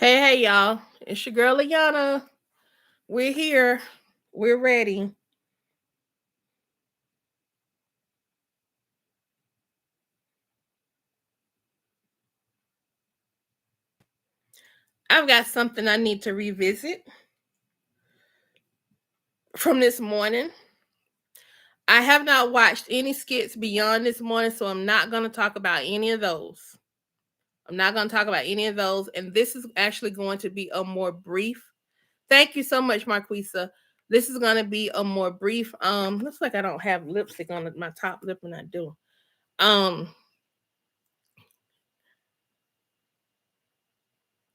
Hey, y'all. It's your girl, Ayana. We're here. We're ready. I've got something I need to revisit from this morning. I have not watched any skits beyond this morning, so I'm not going to talk about any of those. I'm not going to talk about any of those. And this is actually going to be a more brief. Thank you so much, Marquisa. This is going to be a more brief. Looks like I don't have lipstick on my top lip, and I do.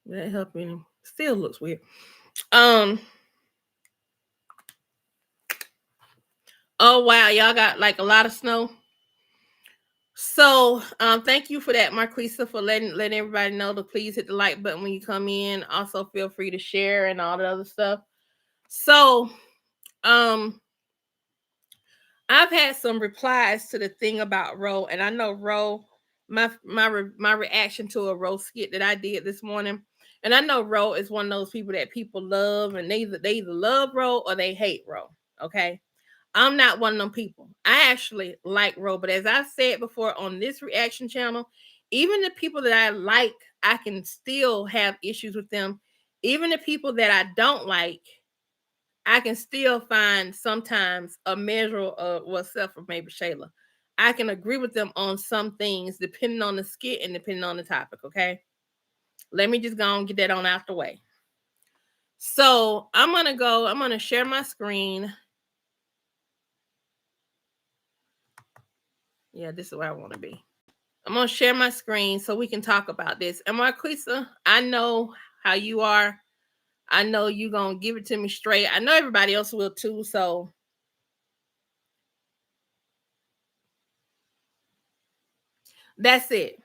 That help any? Still looks weird. Um. Oh wow, y'all got like a lot of snow. So thank you for that, Marquisa, for letting everybody know to please hit the like button when you come in. Also feel free to share and all the other stuff. So um I've had some replies to the thing about Ro, and I know Ro, my reaction to a Ro skit that I did this morning. And I know Ro is one of those people that people love, and they either love Ro or they hate Ro. Okay. I'm not one of them people. I actually like Ro, but as I've said before on this reaction channel, even the people that I like, I can still have issues with them. Even the people that I don't like, I can still find sometimes a measure of except for maybe Shayla. I can agree with them on some things depending on the skit and depending on the topic. Okay. Let me just go and get that on out the way. So I'm gonna share my screen. Yeah, this is where I want to be. I'm gonna share my screen so we can talk about this. And Marquisa, I know how you are. I know you gonna give it to me straight. I know everybody else will too. So that's it.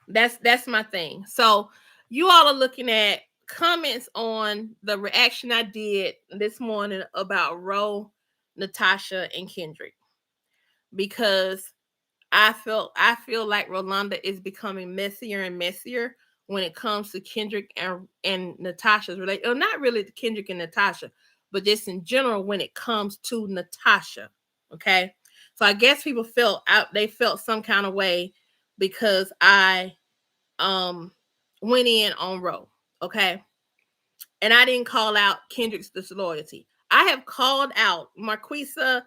That's my thing. So you all are looking at comments on the reaction I did this morning about Ro, Natasha, and Kendrick because I feel like Rolanda is becoming messier and messier when it comes to Kendrick and Natasha's relationship. Oh, not really Kendrick and Natasha, but just in general when it comes to Natasha. Okay. So I guess people felt some kind of way because I um went in on Ro. Okay. And I didn't call out Kendrick's disloyalty. I have called out Marquisa,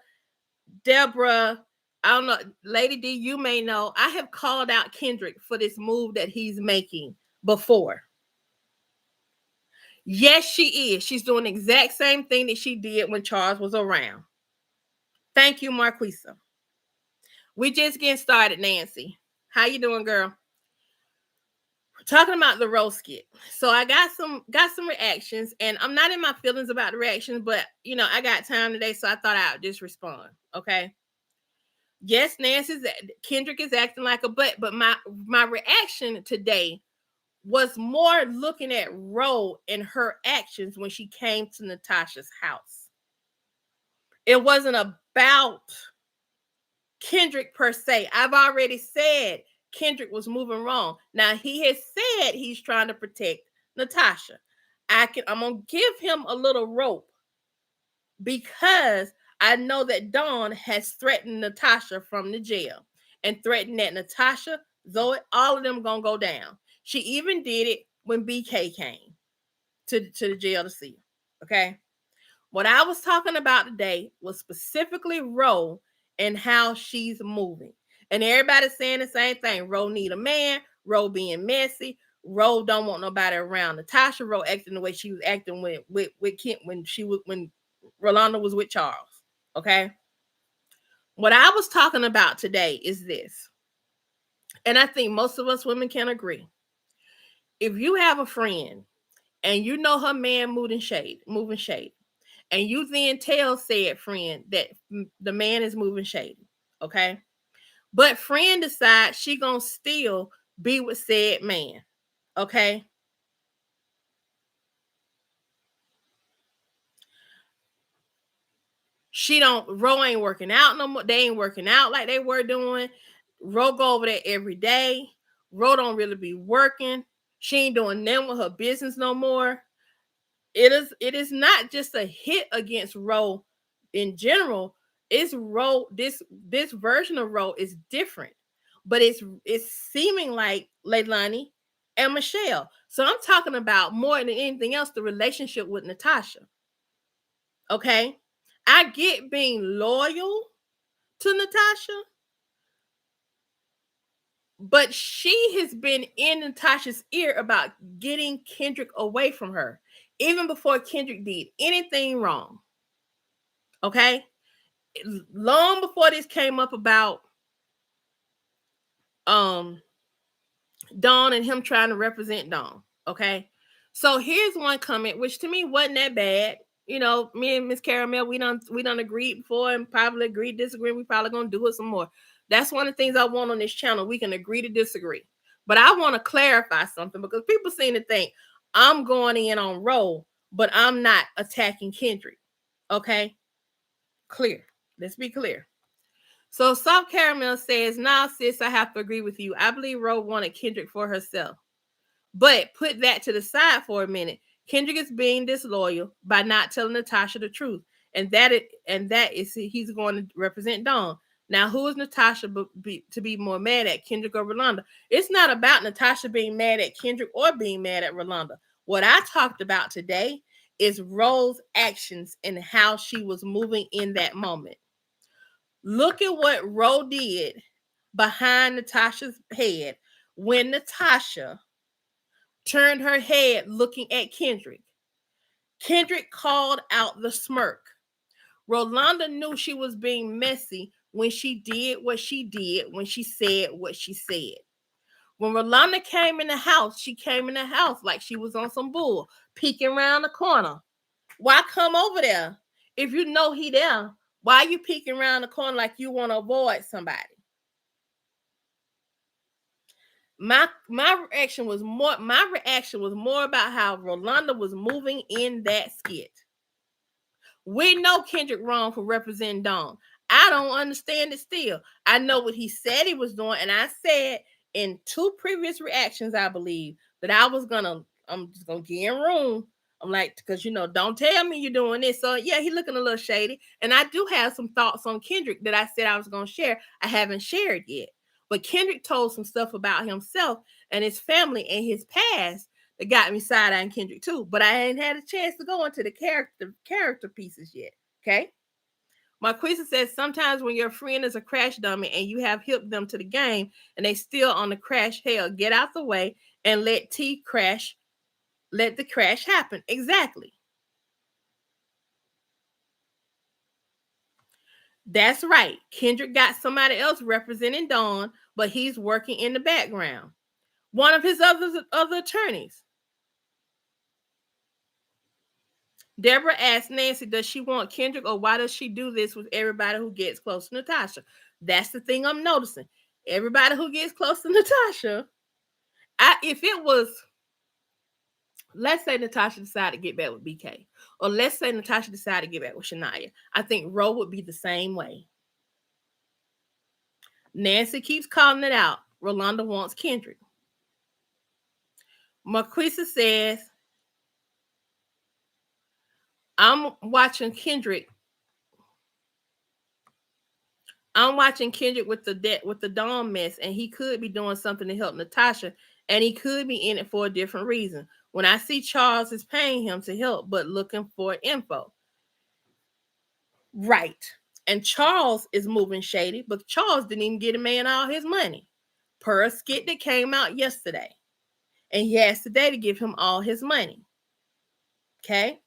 Deborah, I don't know, Lady D, you may know, I have called out Kendrick for this move that he's making before. Yes, she is. She's doing the exact same thing that she did when Charles was around. Thank you, Marquisa. We just getting started, Nancy. How you doing, girl? We're talking about the roast skit. So I got some reactions, and I'm not in my feelings about the reactions, but I got time today, so I thought I would just respond. Okay. Yes, Kendrick is acting like a butt, but my reaction today was more looking at Ro and her actions when she came to Natasha's house. It wasn't about Kendrick per se. I've already said Kendrick was moving wrong. Now he has said he's trying to protect Natasha. I'm gonna give him a little rope because I know that Dawn has threatened Natasha from the jail and threatened that Natasha, Zoe, all of them gonna go down. She even did it when BK came to the jail to see her. Okay. What I was talking about today was specifically Ro and how she's moving. And everybody's saying the same thing. Ro need a man, Ro being messy, Ro don't want nobody around Natasha, Ro acting the way she was acting with Kent when Rolanda was with Charles. Okay. What I was talking about today is this, and I think most of us women can agree. If you have a friend and you know her man moving shade, and you then tell said friend that the man is moving shady, okay? But friend decides she gonna still be with said man, okay? Ro ain't working out no more. They ain't working out like they were doing. Ro go over there every day. Ro don't really be working. She ain't doing nothing with her business no more. It is not just a hit against Ro in general. It's Ro, this version of Ro is different, but it's seeming like Leilani and Michelle. So I'm talking about more than anything else the relationship with Natasha. Okay, I get being loyal to Natasha, but she has been in Natasha's ear about getting Kendrick away from her, even before Kendrick did anything wrong. Okay, long before this came up about um Dawn and him trying to represent Dawn. Okay, so here's one comment which to me wasn't that bad. You know, me and Miss Caramel, we done agreed before and probably agreed disagree. We probably gonna do it some more. That's one of the things I want on this channel. We can agree to disagree, but I want to clarify something because people seem to think I'm going in on Ro, but I'm not attacking Kendrick. Okay, clear. Let's be clear. So Soft Caramel says, nah, sis, I have to agree with you. I believe Ro wanted Kendrick for herself. But put that to the side for a minute. Kendrick is being disloyal by not telling Natasha the truth. And that is he's going to represent Dawn. Now, who is Natasha to be more mad at, Kendrick or Rolanda? It's not about Natasha being mad at Kendrick or being mad at Rolanda. What I talked about today is Ro's actions and how she was moving in that moment. Look at what Ro did behind Natasha's head when Natasha turned her head looking at Kendrick. Kendrick called out the smirk. Rolanda knew she was being messy when she did what she did, when she said what she said. When Rolanda came in the house, she came in the house like she was on some bull, peeking around the corner. Why come over there? If you know he there, why are you peeking around the corner like you want to avoid somebody? My reaction was more about how Rolanda was moving in that skit. We know Kendrick wrong for representing Dawn. I don't understand it still. I know what he said he was doing, and I said in two previous reactions, I believe, that I'm just gonna get in room. I'm like, because don't tell me you're doing this. So yeah, he looking a little shady. And I do have some thoughts on Kendrick that I said I was gonna share. I haven't shared yet. But Kendrick told some stuff about himself and his family and his past that got me side-eyeing Kendrick too. But I ain't had a chance to go into the character pieces yet. Okay. Marquisa says sometimes when your friend is a crash dummy and you have hipped them to the game and they still on the crash, hell, get out the way and let the crash happen. Exactly. That's right. Kendrick got somebody else representing Dawn, but he's working in the background. One of his other attorneys. Deborah asked Nancy, does she want Kendrick or why does she do this with everybody who gets close to Natasha? That's the thing I'm noticing. Everybody who gets close to Natasha, if it was, let's say Natasha decided to get back with BK, or let's say Natasha decided to get back with Shania, I think Ro would be the same way. Nancy keeps calling it out. Rolanda wants Kendrick. Marquisa says, I'm watching Kendrick with the Dawn mess, and he could be doing something to help Natasha, and he could be in it for a different reason. When I see Charles is paying him to help, but looking for info. Right. And Charles is moving shady, but Charles didn't even get a man all his money. Per a skit that came out yesterday. And he has today to give him all his money. Okay?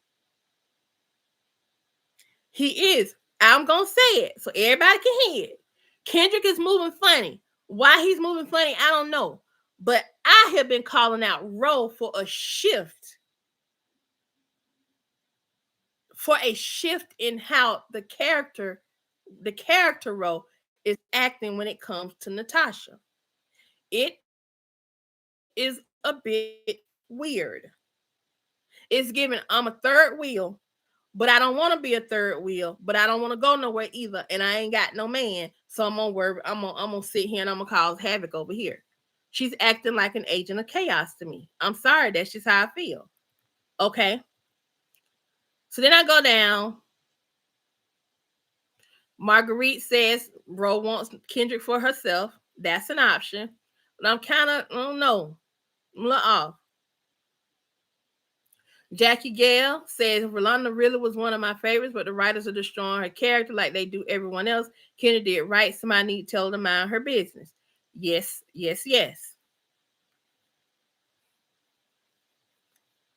He is. I'm going to say it so everybody can hear it. Kendrick is moving funny. Why he's moving funny, I don't know. But I have been calling out Ro for a shift. For a shift in how the character Ro is acting when it comes to Natasha. It is a bit weird. It's giving I'm a third wheel, but I don't want to be a third wheel, but I don't want to go nowhere either. And I ain't got no man. So I'm gonna sit here and I'm gonna cause havoc over here. She's acting like an agent of chaos to me. I'm sorry, that's just how I feel. Okay. So then I go down. Marguerite says Ro wants Kendrick for herself. That's an option. But I'm kind of, I don't know. I'm a little off. Jackie Gale says Rolanda really was one of my favorites, but the writers are destroying her character like they do everyone else. Kendrick did right. Somebody need to tell her to mind her business. Yes, yes, yes.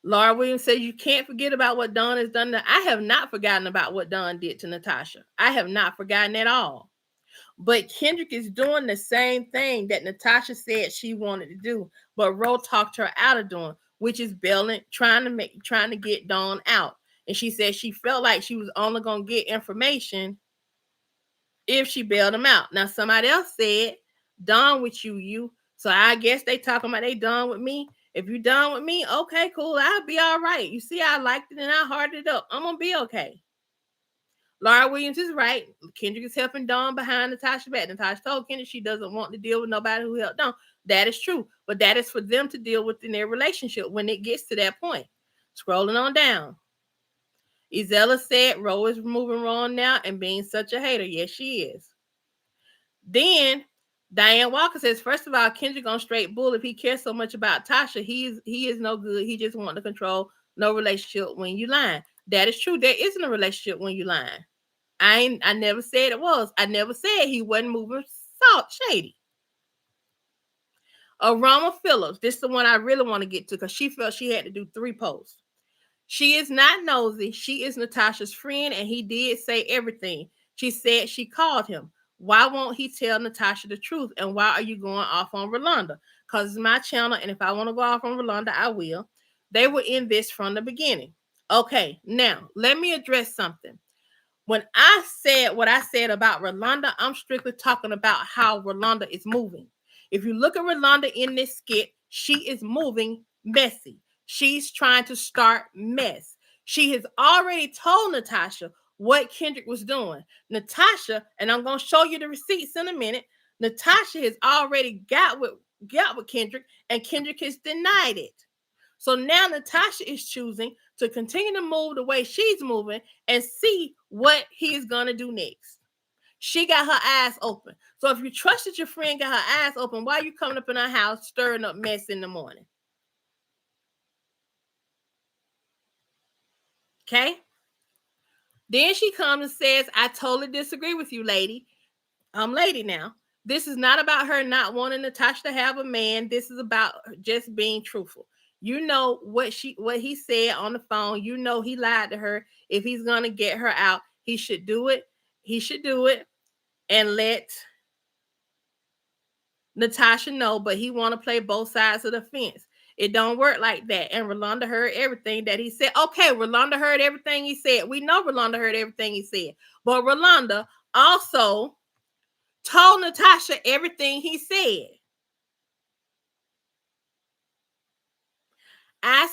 Laura Williams says you can't forget about what Dawn has done. I have not forgotten about what Dawn did to Natasha. I have not forgotten at all. But Kendrick is doing the same thing that Natasha said she wanted to do, but Ro talked her out of doing, which is bailing, trying to get Dawn out. And she said she felt like she was only gonna get information if she bailed him out. Now somebody else said, "Done with you." So I guess they talking about they done with me. If you done with me, okay, cool. I'll be all right. You see, I liked it and I hearted it up. I'm gonna be okay. Laura Williams is right. Kendrick is helping Dawn behind Natasha back. Natasha told Kendrick she doesn't want to deal with nobody who helped Dawn. That is true. But that is for them to deal with in their relationship when it gets to that point. Scrolling on down. Izella said Ro is removing Ron now and being such a hater. Yes, she is. Then Diane Walker says, first of all, Kendrick on straight bull. If he cares so much about Tasha, he is no good. He just want to control no relationship when you lying. That is true. There isn't a relationship when you lying. I never said it was. I never said he wasn't moving salt shady. Aroma Phillips. This is the one I really want to get to because she felt she had to do 3 posts. She is not nosy. She is Natasha's friend, and he did say everything. She said she called him. Why won't he tell Natasha the truth? And why are you going off on Rolanda? Because it's my channel, and if I want to go off on Rolanda, I will. They were in this from the beginning. Okay, now let me address something. When I said what I said about Rolanda, I'm strictly talking about how Rolanda is moving. If you look at Rolanda in this skit, she is moving messy. She's trying to start mess. She has already told Natasha what Kendrick was doing. Natasha, and I'm going to show you the receipts in a minute. Natasha has already got with Kendrick, and Kendrick has denied it. So now Natasha is choosing to continue to move the way she's moving and see what he's gonna do next. She got her eyes open. So if you trust that your friend got her eyes open, why are you coming up in her house stirring up mess in the morning? Okay. Then she comes and says, I totally disagree with you, lady. I'm lady now. This is not about her not wanting Natasha to have a man. This is about just being truthful. You know what he said on the phone. You know he lied to her. If he's gonna get her out, he should do it. He should do it and let Natasha know. But he want to play both sides of the fence. It don't work like that. And Rolanda heard everything that he said. Okay, Rolanda heard everything he said. We know Rolanda heard everything he said. But Rolanda also told Natasha everything he said.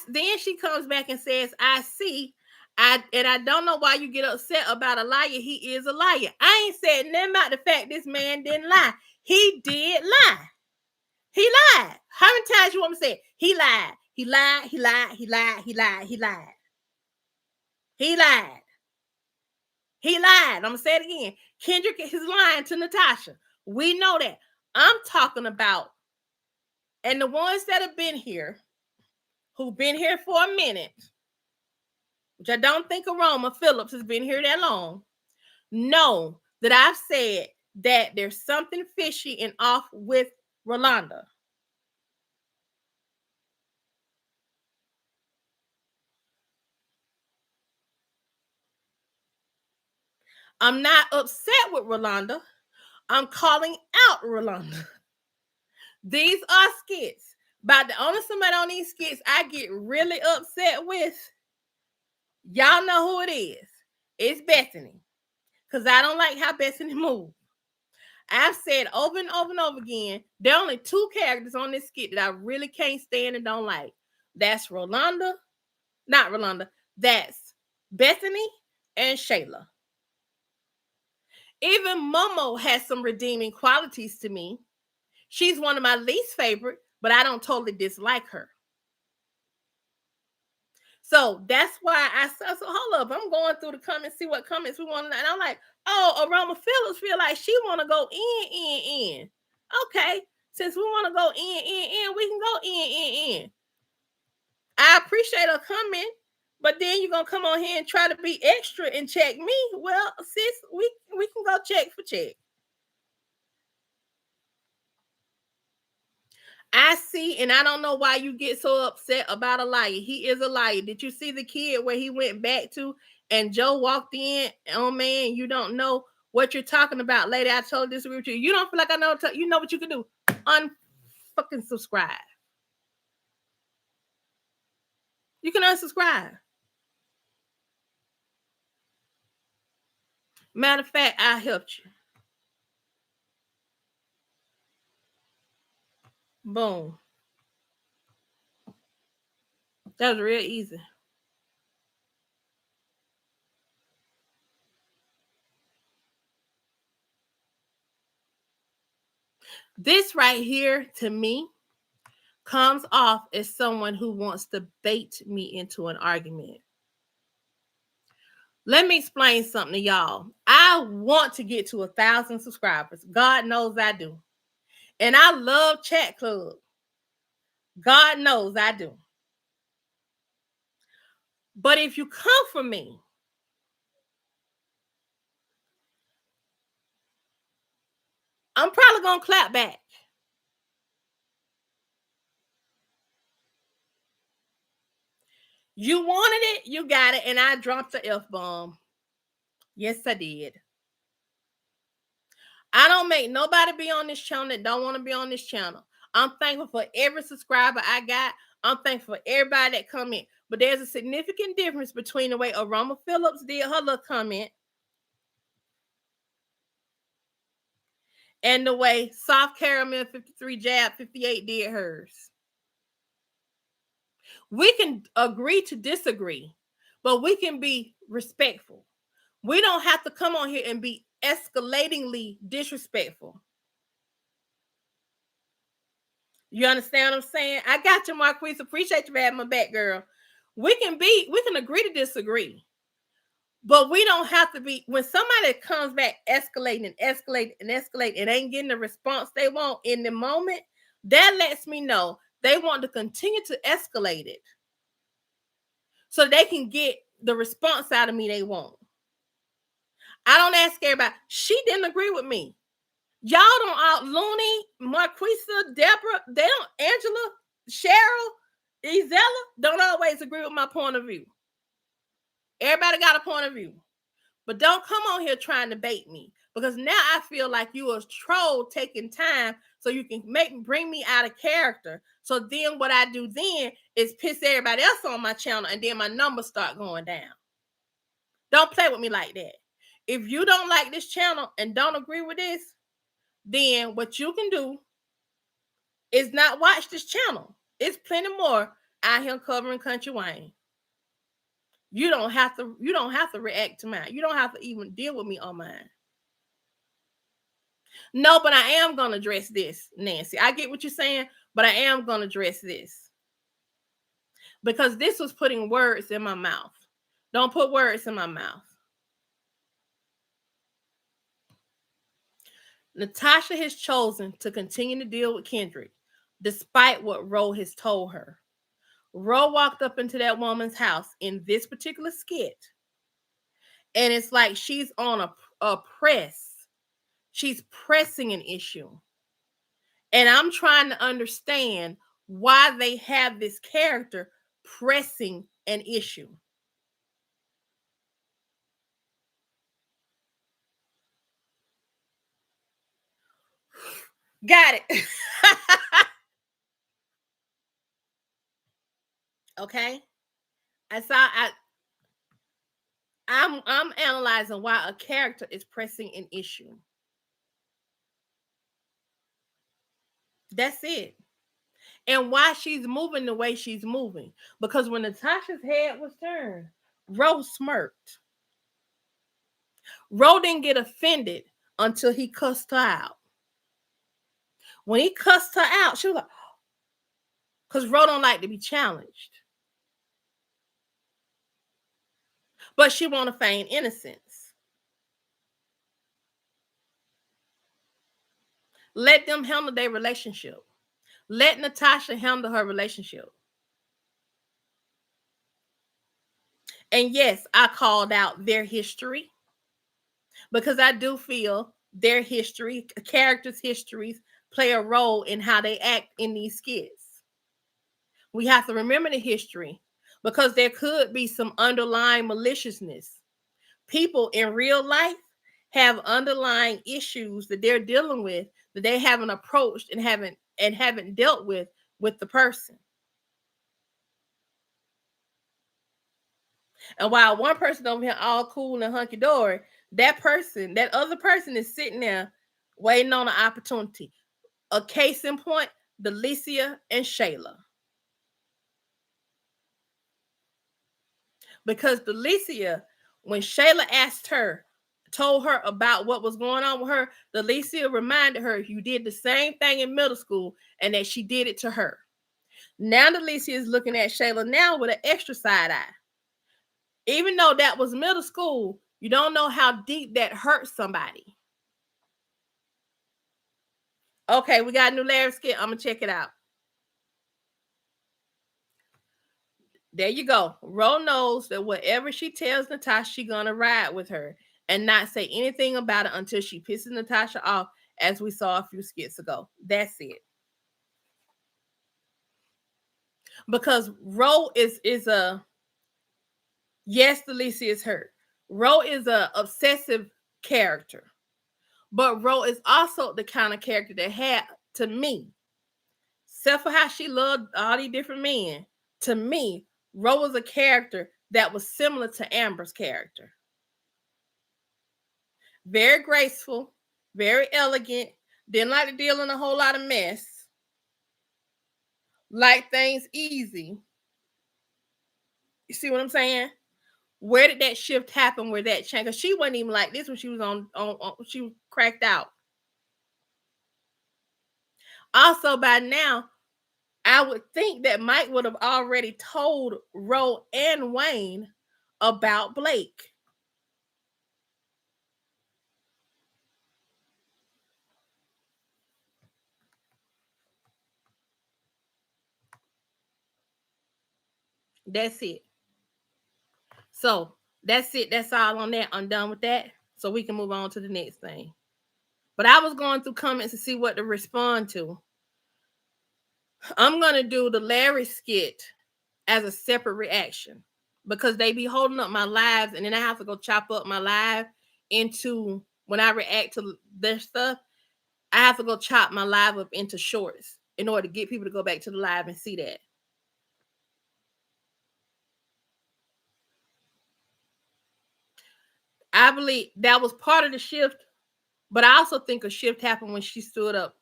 Then she comes back and says, I see. I don't know why you get upset about a liar. He is a liar. I ain't said nothing about the fact this man didn't lie. He did lie. He lied. How many times you want me to say it? He lied. He lied. He lied. He lied. He lied. He lied. He lied. He lied. I'm gonna say it again. Kendrick is lying to Natasha. We know that. I'm talking about, and the ones that have been here, who've been here for a minute, which I don't think Aroma Phillips has been here that long, know that I've said that there's something fishy and off with Rolanda. I'm not upset with Rolanda. I'm calling out Rolanda. These are skits. But the only somebody on these skits I get really upset with, y'all know who it is. It's Bethany. Because I don't like how Bethany moves. I've said over and over and over again, there are only 2 characters on this skit that I really can't stand and don't like. That's Rolanda, not Rolanda, that's Bethany and Shayla. Even Momo has some redeeming qualities to me. She's one of my least favorite, but I don't totally dislike her. So that's why I said, so hold up, I'm going through the comments, see what comments we want to, and I'm like, oh, Aroma Phillips feel like she want to go in. Okay, since we want to go in, we can go in. I appreciate her comment, but then you're gonna come on here and try to be extra and check me. Well, sis, we can go check for check. I see, and I don't know why you get so upset about a liar. He is a liar. Did you see the kid where he went back to and Joe walked in? Oh man, you don't know what you're talking about, lady. I totally disagree with you. You don't feel like I know. You know what you can do? Unfucking subscribe. You can unsubscribe. Matter of fact, I helped you. Boom. That was real easy. This right here, to me, comes off as someone who wants to bait me into an argument. Let me explain something to y'all. I want to get to 1,000 subscribers. God knows I do. And I love Chat Club. God knows I do. But if you come for me, I'm probably going to clap back. You wanted it, you got it, and I dropped the F-bomb. Yes, I did. I don't make nobody be on this channel that don't want to be on this channel. I'm thankful for every subscriber I got. I'm thankful for everybody that come in. But there's a significant difference between the way Aroma Phillips did her little comment and the way Soft Caramel 53 Jab 58 did hers. We can agree to disagree, but we can be respectful. We don't have to come on here and be escalatingly disrespectful. You understand what I'm saying? I got you, Marquise. Appreciate you for having my back, girl. We can agree to disagree. But we don't have to be, when somebody comes back escalating and ain't getting the response they want in the moment, that lets me know they want to continue to escalate it so they can get the response out of me they want. I don't ask everybody. She didn't agree with me. Y'all don't out Looney, Marquisa, Deborah, they don't, Angela, Cheryl, Isella don't always agree with my point of view. Everybody got a point of view. But don't come on here trying to bait me, because now I feel like you a troll taking time so you can bring me out of character. So then what I do then is piss everybody else on my channel, and then my numbers start going down. Don't play with me like that. If you don't like this channel and don't agree with this, then what you can do is not watch this channel. It's plenty more out here covering Country Wayne. You don't have to react to mine. You don't have to even deal with me on mine. No, but I am going to address this, Nancy. I get what you're saying, but I am going to address this. Because this was putting words in my mouth. Don't put words in my mouth. Natasha has chosen to continue to deal with Kendrick, despite what Ro has told her. Ro walked up into that woman's house in this particular skit, and it's like she's on a press. She's pressing an issue. And I'm trying to understand why they have this character pressing an issue. Got it. Okay. I'm analyzing why a character is pressing an issue. That's it. And why she's moving the way she's moving. Because when Natasha's head was turned, Ro smirked. Ro didn't get offended until he cussed her out. When he cussed her out, she was like, because Ro don't like to be challenged. But she want to feign innocence. Let them handle their relationship. Let Natasha handle her relationship. And yes, I called out their history because I do feel their history, characters' histories, play a role in how they act in these skits. We have to remember the history because there could be some underlying maliciousness. People in real life have underlying issues that they're dealing with that they haven't approached and haven't dealt with the person. And while one person over here all cool and hunky dory, that other person is sitting there waiting on an opportunity. A case in point, Delicia and Shayla. Because Delicia, when Shayla told her about what was going on with her, Delicia reminded her you did the same thing in middle school and that she did it to her. Now Delicia is looking at Shayla now with an extra side eye. Even though that was middle school, you don't know how deep that hurts somebody. Okay, we got a new Larry skit. I'm gonna check it out. There you go. Ro knows that whatever she tells Natasha, she's gonna ride with her and not say anything about it until she pisses Natasha off, as we saw a few skits ago. That's it. Because Ro is a yes, Delicia is hurt. Ro is a obsessive character, but Ro is also the kind of character that had to me, except for how she loved all these different men. To me, Ro was a character that was similar to Amber's character. Very graceful, very elegant, didn't like to deal in a whole lot of mess, like things easy. You see what I'm saying? Where did that shift happen? Where that change? Because she wasn't even like this when she was on she was cracked out. Also, by now, I would think that Mike would have already told Ro and Wayne about Blake. That's it. So that's it. That's all on that. I'm done with that. So we can move on to the next thing. But I was going through comments to see what to respond to. I'm gonna do the Larry skit as a separate reaction because they be holding up my lives, and then I have to go chop up my live into when I react to their stuff. I have to go chop my live up into shorts in order to get people to go back to the live and see that. I believe that was part of the shift, but I also think a shift happened when she stood up.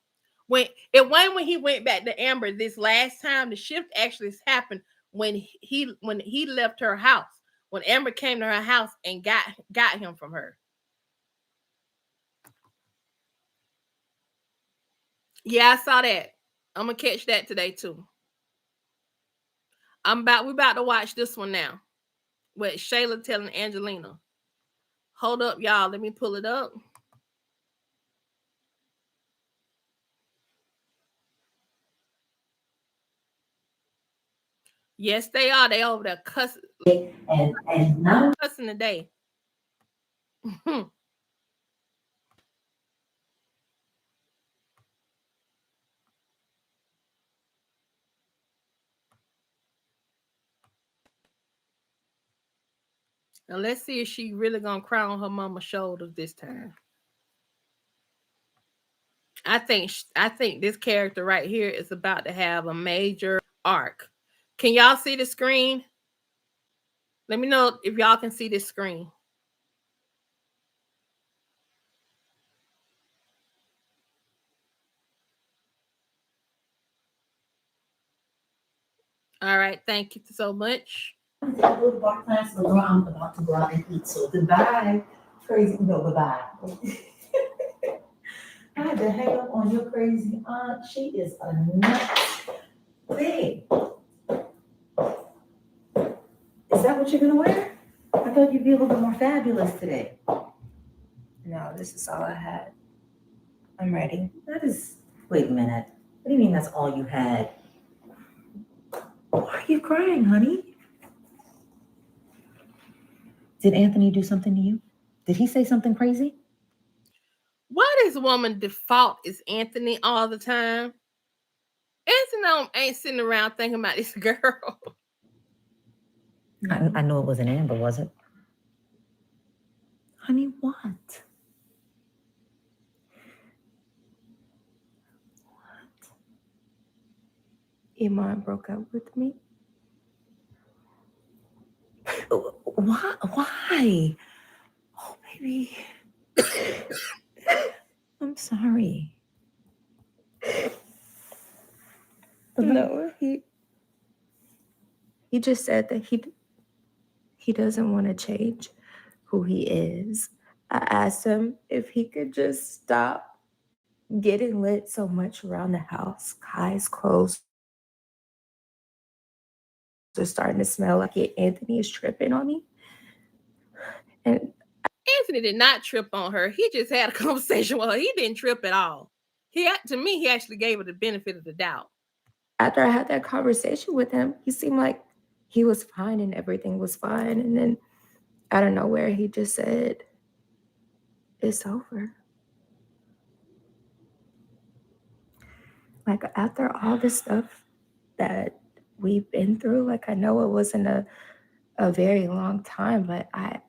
When it went when he went back to Amber this last time, the shift actually happened when he left her house. When Amber came to her house and got him from her. Yeah, I saw that. I'm gonna catch that today too. We about to watch this one now. With Shayla telling Angelina. Hold up, y'all. Let me pull it up. Yes, they are. They over there cussing and now cussing today. Now let's see if she really gonna cry on her mama's shoulders this time. I think this character right here is about to have a major arc. Can y'all see the screen? Let me know if y'all can see this screen. All right, thank you so much. I'm about to go out and eat. So goodbye. Crazy. No, goodbye. I had to hang up on your crazy aunt. She is a nuts thing. Is that what you're gonna wear? I thought you'd be a little bit more fabulous today. No, this is all I had. I'm ready. That is. Wait a minute. What do you mean that's all you had? Why are you crying, honey? Did Anthony do something to you? Did he say something crazy? Why this woman default is Anthony all the time? Anthony ain't sitting around thinking about this girl. I know it wasn't Amber, was it? Honey, what? Iman broke up with me. Why? Oh, baby. I'm sorry. No, he just said that he doesn't want to change who he is. I asked him if he could just stop getting lit so much around the house. Kai's clothes are starting to smell like it. Anthony is tripping on me. And Anthony did not trip on her. He just had a conversation with her. He didn't trip at all. To me, he actually gave her the benefit of the doubt. after I had that conversation with him, he seemed like he was fine and everything was fine. And then out of nowhere, he just said, "It's over." Like after all the stuff that we've been through, like I know it wasn't a very long time, but I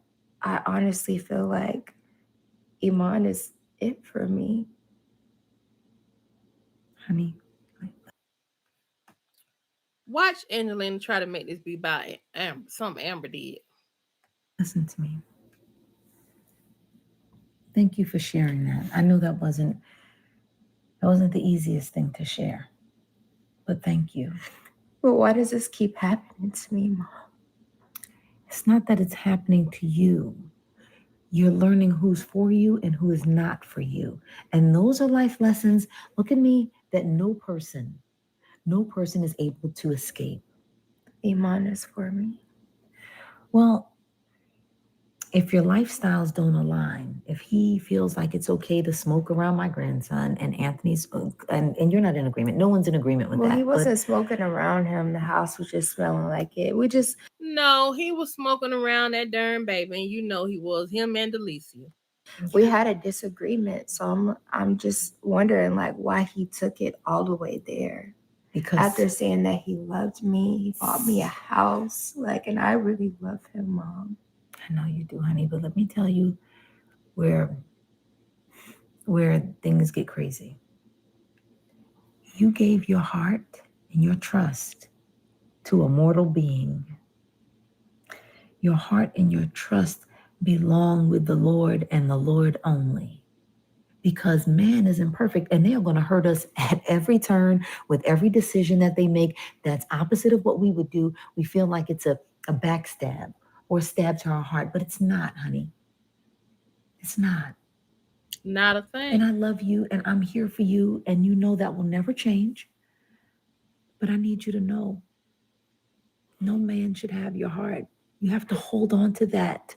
honestly feel like Iman is it for me. Honey, Watch Angelina try to make this be about something Amber did. listen to me. Thank you for sharing that. I know that wasn't the easiest thing to share. But thank you. But why does this keep happening to me, Mom? It's not that it's happening to you. You're learning who's for you and who is not for you. And those are life lessons. Look at me, that no person is able to escape. Iman is for me. Well, if your lifestyles don't align, if he feels like it's okay to smoke around my grandson and Anthony's, and you're not in agreement, no one's in agreement with that. Well, he wasn't smoking around him. The house was just smelling like it. No, he was smoking around that darn baby, and you know he was, him and Delicia. We had a disagreement, so I'm just wondering like why he took it all the way there. Because after saying that he loved me, he bought me a house, like, and I really love him, Mom. I know you do, honey, but let me tell you where things get crazy. You gave your heart and your trust to a mortal being. Your heart and your trust belong with the Lord and the Lord only. Because man is imperfect and they are going to hurt us at every turn with every decision that they make that's opposite of what we would do. We feel like it's a backstab or stab to our heart, but it's not, honey. It's not. Not a thing. And I love you and I'm here for you, and you know that will never change. But I need you to know, no man should have your heart. You have to hold on to that.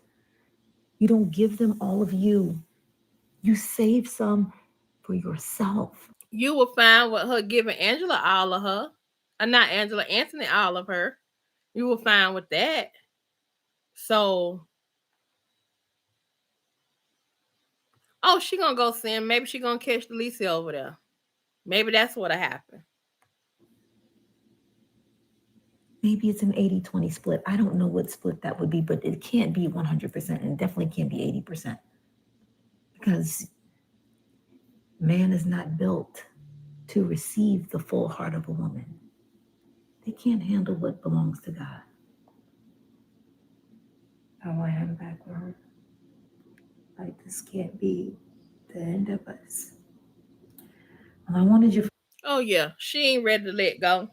You don't give them all of you. You save some for yourself. You will find with her giving Angela all of her, not Angela, Anthony all of her. You will find with that. So, oh, she gonna go see him. Maybe she gonna catch Delicia over there. Maybe that's what'll happen. Maybe it's an 80-20 split. I don't know what split that would be, but it can't be 100% and definitely can't be 80%. Because man is not built to receive the full heart of a woman. They can't handle what belongs to God. I want him back, Mom. Like, this can't be the end of us. Well, I wanted you. Oh yeah, she ain't ready to let go.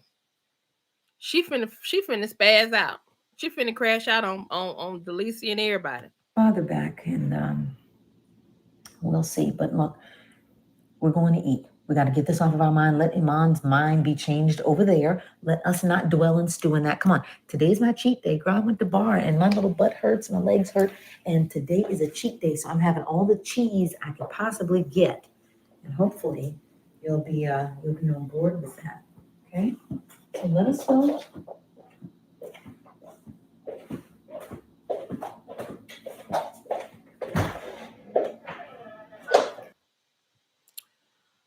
She finna spaz out. She finna crash out on Delicia and everybody. Father back, and we'll see. But look, We're going to eat. We got to get this off of our mind. Let Iman's mind be changed over there. Let us not dwell and stew in that. Come on. Today's my cheat day. Girl, I went to bar and my little butt hurts, my legs hurt. And today is a cheat day. So I'm having all the cheese I could possibly get. And hopefully you'll be on board with that. Okay? So let us go.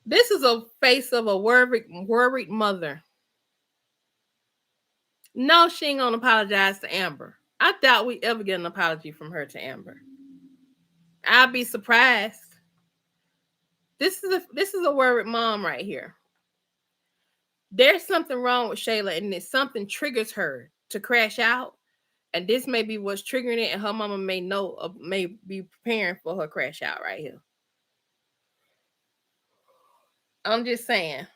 This is a face of a worried mother. No, she ain't gonna apologize to Amber. I doubt we ever get an apology from her to Amber. I'll be surprised. This is a worried mom right here. There's something wrong with Shayla, and if something triggers her to crash out, and this may be what's triggering it, and her mama may be preparing for her crash out right here. I'm just saying.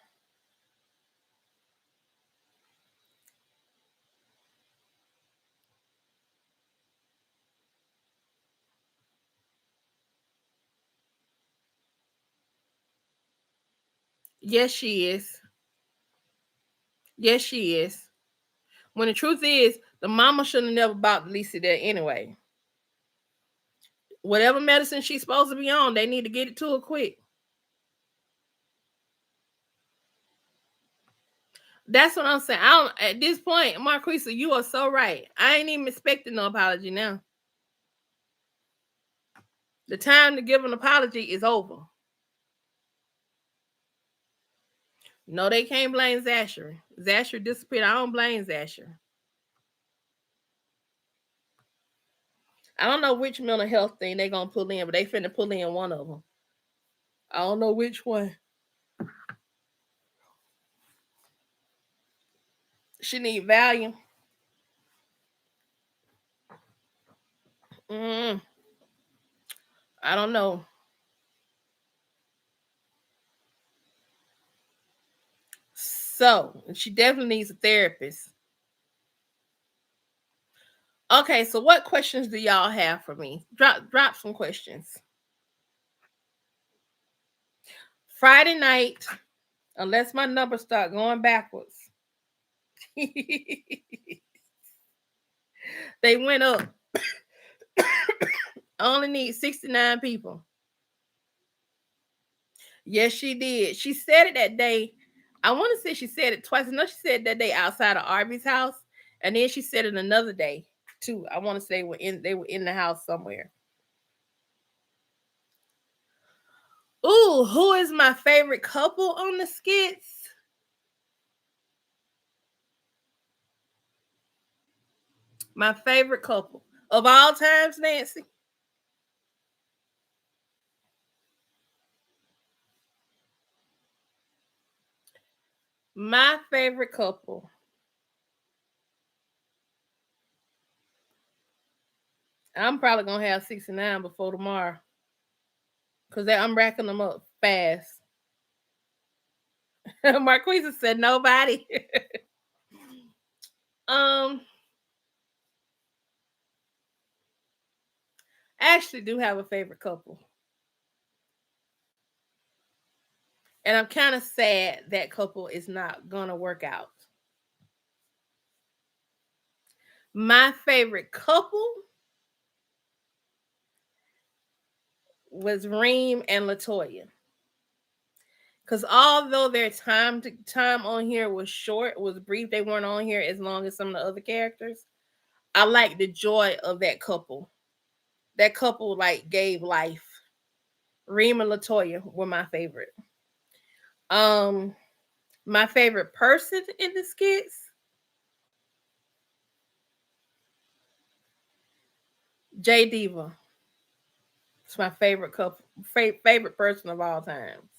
Yes, she is. Yes, she is. When the truth is, the mama shouldn't have never bought Lisa that anyway. Whatever medicine she's supposed to be on, they need to get it to her quick. That's what I'm saying. I don't at this point, Marquisa, you are so right. I ain't even expecting no apology now. The time to give an apology is over. No, they can't blame Zasher. Zasher disappeared. I don't blame Zasher. I don't know which mental health thing they gonna pull in, but they finna pull in one of them. I don't know which one. She need Valium. Mm, I don't know. So she definitely needs a therapist. Okay, so what questions do y'all have for me? Drop some questions. Friday night, unless my numbers start going backwards. They went up. I only need 69 people. Yes, she did. She said it that day. I want to say she said it twice. I know she said that day outside of Arby's house, and then she said it another day too. I want to say they were in the house somewhere. Ooh, who is my favorite couple on the skits? My favorite couple of all times, Nancy. My favorite couple. I'm probably gonna have 69 before tomorrow. Cause I'm racking them up fast. Marquisa said nobody. um I actually do have a favorite couple. And I'm kind of sad that couple is not gonna work out. My favorite couple was Reem and Latoya. Because although their time on here was short, was brief, they weren't on here as long as some of the other characters. I like the joy of that couple. That couple like gave life. Reem and Latoya were my favorite. Um, my favorite person in the skits, J Diva. It's my favorite couple, favorite person of all times.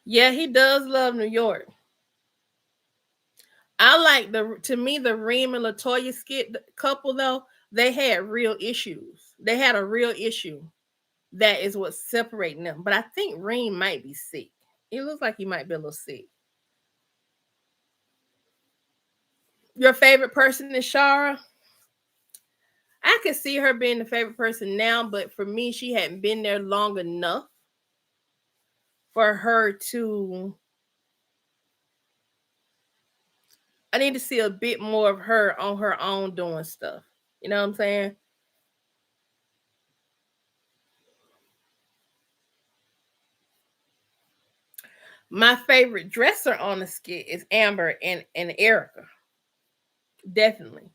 Yeah, he does love New York. I like the Reem and Latoya skit couple though. They had real issues. They had a real issue. That is what's separating them. But I think Reem might be sick. It looks like he might be a little sick. Your favorite person is Shara. I could see her being the favorite person now, but for me, she hadn't been there long enough for her to. I need to see a bit more of her on her own doing stuff. You know what I'm saying? My favorite dresser on the skit is Amber and Erica. Definitely.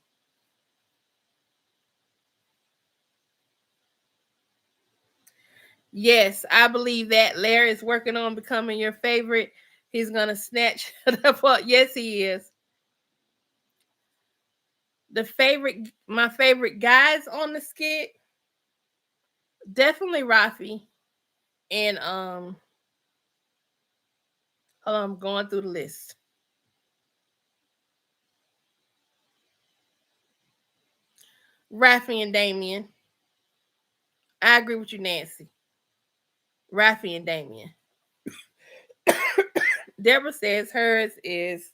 Yes, I believe that Larry is working on becoming your favorite. He's gonna snatch it up. Yes, he is. My favorite guys on the skit, definitely Rafi and hold on, I'm going through the list. Rafi and Damien. I agree with you, Nancy. Rafi and Damien. Deborah says hers is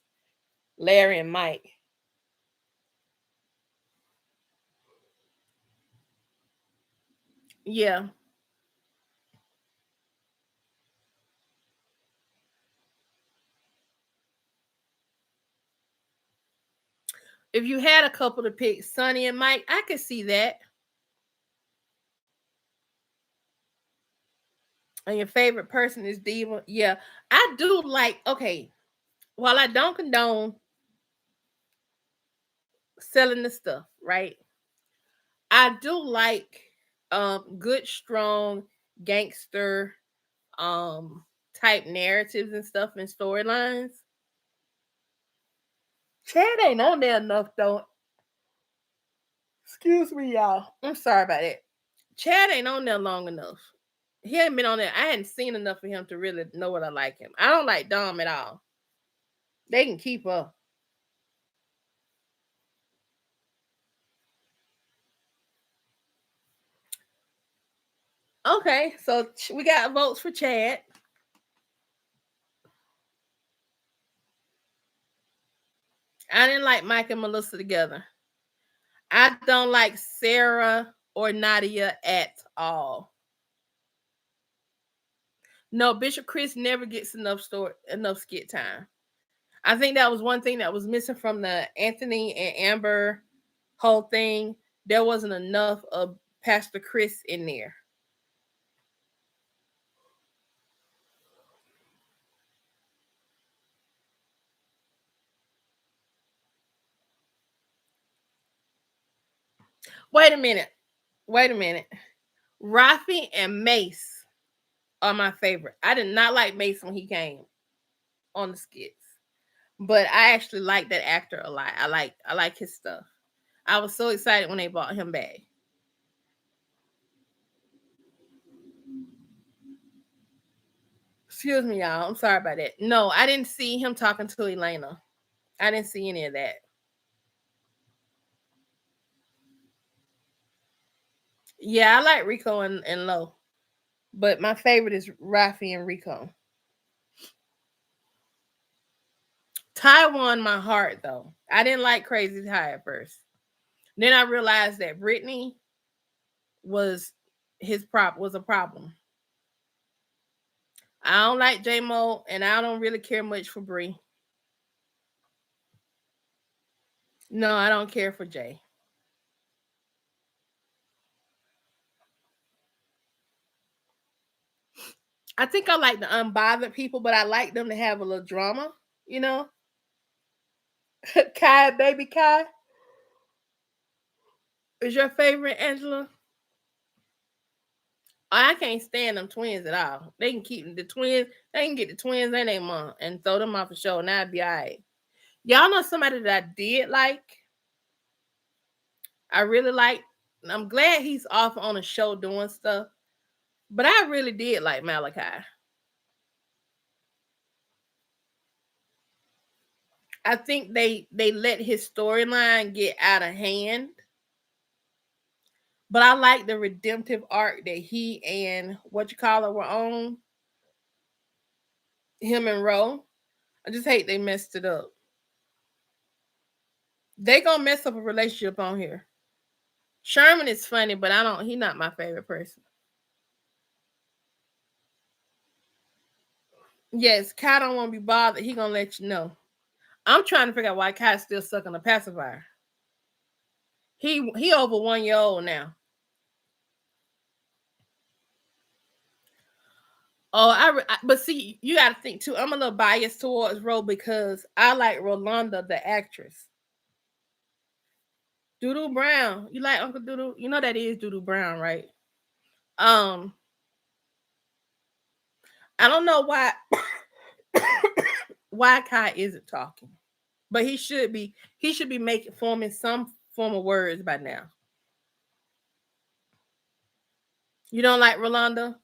Larry and Mike. Yeah. If you had a couple to pick, Sonny and Mike, I could see that. And your favorite person is Diva. Yeah. I do like, okay, while I don't condone selling the stuff, right? I do like good, strong gangster um type narratives and stuff and storylines. Chad ain't on there enough though. Excuse me, y'all. I'm sorry about that. Chad ain't on there long enough. He hadn't been on there. I hadn't seen enough of him to really know what I like him. I don't like Dom at all. They can keep up. Okay, so we got votes for Chad. I didn't like Mike and Melissa together. I don't like Sarah or Nadia at all. No, Bishop Chris never gets enough skit time. I think that was one thing that was missing from the Anthony and Amber whole thing. There wasn't enough of Pastor Chris in there. Wait a minute. Wait a minute. Rafi and Mace are my favorite. I did not like Mace when he came on the skits, but I actually like that actor a lot. I like his stuff. I was so excited when they brought him back. Excuse me, y'all. I'm sorry about that. No, I didn't see him talking to Elena. I didn't see any of that. Yeah, I like Rico and Lo, but my favorite is Rafi and Rico. Ty won my heart though. I didn't like Crazy Ty at first. Then I realized that Brittany was his prop was a problem. I don't like J Mo, and I don't really care much for Bree. No, I don't care for Jay. I think I like the unbothered people, but I like them to have a little drama. You know, Kai, baby Kai, is your favorite Angela? I can't stand them twins at all. They can keep the twins. They can get the twins and their mom and throw them off the show, and I'd be all right. Y'all know somebody that I did like. I really like. I'm glad he's off on a show doing stuff, but I really did like Malachi. I think they let his storyline get out of hand, but I like the redemptive arc that he and what you call it were on him and Ro. I just hate they messed it up. They gonna mess up a relationship on here. Sherman is funny, but I don't. He not my favorite person. Yes, Kai don't want to be bothered. He gonna let you know. I'm trying to figure out why Kai's still sucking a pacifier. He over 1 year old now. Oh, but see, you got to think too. I'm a little biased towards Ro because I like Rolanda, the actress. Doodoo Brown. You like Uncle Doodoo? You know that is Doodoo Brown, right? Um, I don't know why why Kai isn't talking, but he should be. He should be making forming some form of words by now. You don't like Rolanda?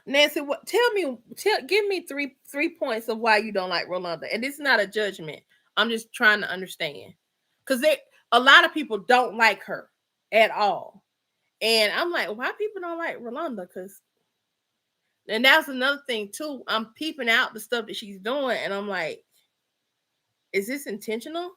Nancy, what? Give me three points of why you don't like Rolanda. And this is not a judgment. I'm just trying to understand, because a lot of people don't like her at all, and I'm like, why people don't like Rolanda? Because, and that's another thing too. I'm peeping out the stuff that she's doing, and I'm like, is this intentional?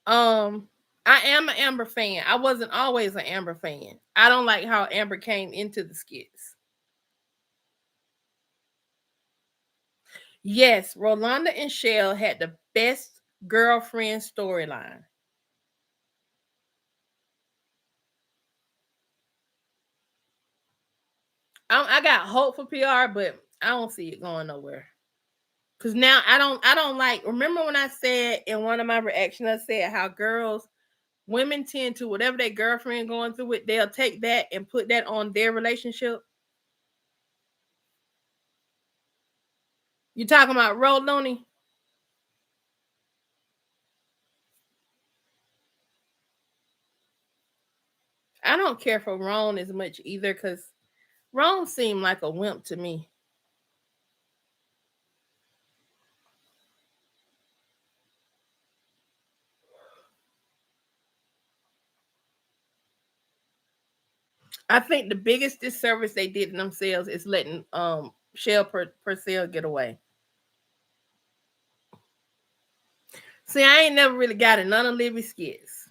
Um, I am an Amber fan. I wasn't always an Amber fan. I don't like how Amber came into the skits. Yes, Rolanda and Shell had the best girlfriend storyline. I got hope for PR, but I don't see it going nowhere. Cause now I don't like. Remember when I said in one of my reactions, I said how women tend to whatever their girlfriend going through it, they'll take that and put that on their relationship. You talking about Ro Looney? I don't care for Ron as much either, cause Ron seemed like a wimp to me. I think the biggest disservice they did to themselves is letting Shell Purcell get away. See, I ain't never really got it. None of Libby skits.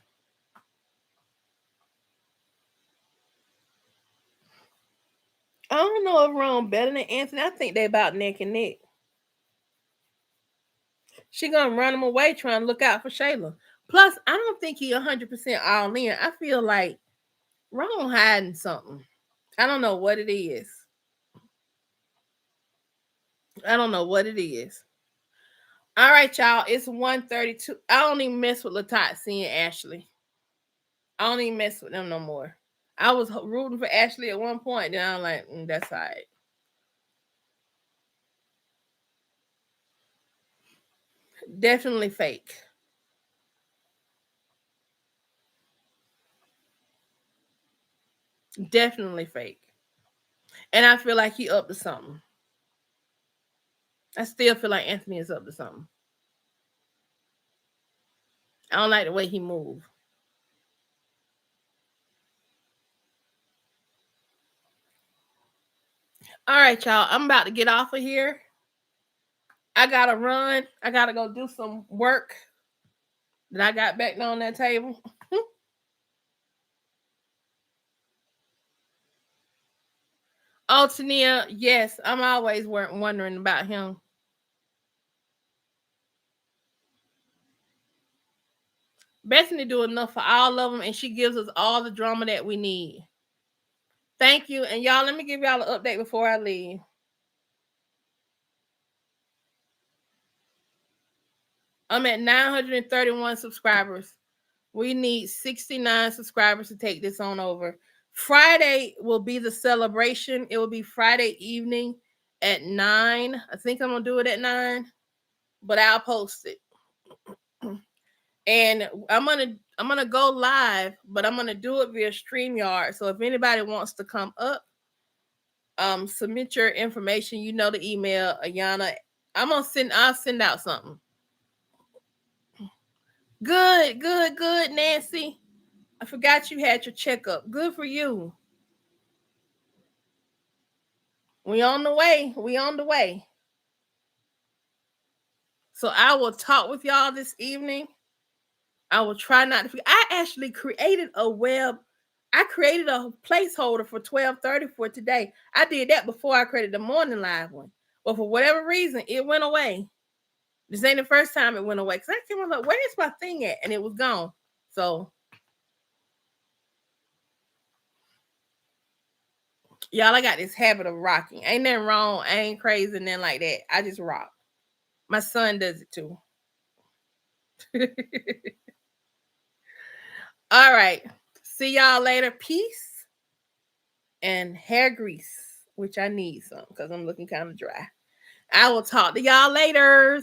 I don't know if Ron better than Anthony. I think they about neck and neck. She gonna run him away trying to look out for Shayla. Plus, I don't think he 100% all in. I feel like Ron hiding something. I don't know what it is. I don't know what it is. All right, y'all. It's 1:32. I don't even mess with Latotsi and Ashley. I don't even mess with them no more. I was rooting for Ashley at one point. Then I'm like, that's all right. Definitely fake. Definitely fake. And I feel like he up to something. I still feel like Anthony is up to something. I don't like the way he moved. All right, y'all. I'm about to get off of here. I gotta run. I gotta go do some work that I got back on that table. Oh, Tania, yes, I'm always wondering about him. Bethany do enough for all of them, and she gives us all the drama that we need. Thank you, and y'all. Let me give y'all an update before I leave. I'm at 931 subscribers. We need 69 subscribers to take this on over. Friday will be the celebration. It will be Friday evening at 9. I think I'm gonna do it at 9, but I'll post it. And I'm gonna go live, but I'm gonna do it via StreamYard. So if anybody wants to come up, submit your information. You know the email, Ayana. I'll send out something. Good, good, good, Nancy. I forgot you had your checkup. Good for you. We on the way. We on the way. So I will talk with y'all this evening. I will try not to. I actually created a web. I created a placeholder for 12:30 for today. I did that before I created the morning live one, but for whatever reason, it went away. This ain't the first time it went away. Cause I came like, where is my thing at? And it was gone. So y'all, I got this habit of rocking. Ain't nothing wrong. I ain't crazy, nothing like that. I just rock. My son does it too. All right. See y'all later. Peace and hair grease, which I need some because I'm looking kind of dry. I will talk to y'all later.